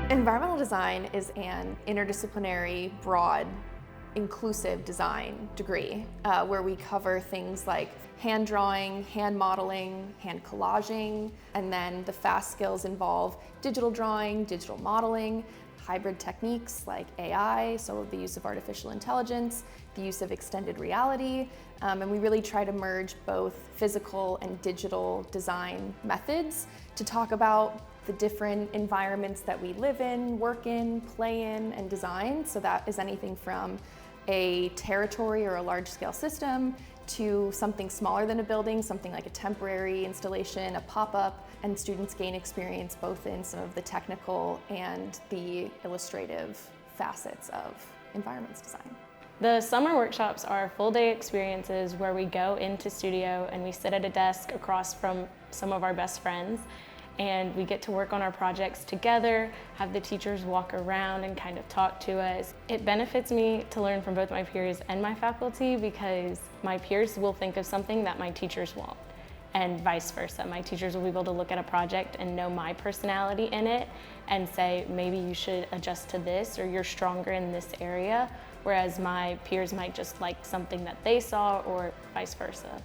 Environmental design is an interdisciplinary, broad, inclusive design degree where we cover things like hand drawing, hand modeling, hand collaging, and then the fast skills involve digital drawing, digital modeling, hybrid techniques like AI, so the use of artificial intelligence, the use of extended reality, and we really try to merge both physical and digital design methods to talk about the different environments that we live in, work in, play in, and design. So that is anything from a territory or a large-scale system to something smaller than a building, something like a temporary installation, a pop-up, and students gain experience both in some of the technical and the illustrative facets of environments design. The summer workshops are full-day experiences where we go into studio and we sit at a desk across from some of our best friends, and we get to work on our projects together, have the teachers walk around and kind of talk to us. It benefits me to learn from both my peers and my faculty because my peers will think of something that my teachers won't, and vice versa. My teachers will be able to look at a project and know my personality in it and say, maybe you should adjust to this, or you're stronger in this area, whereas my peers might just like something that they saw, or vice versa.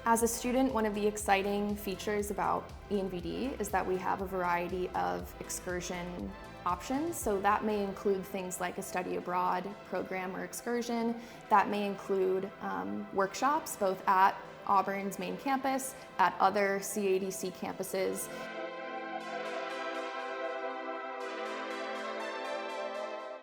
As a student, one of the exciting features about ENVD is that we have a variety of excursion options. So that may include things like a study abroad program or excursion. That may include workshops, both at Auburn's main campus, at other CADC campuses.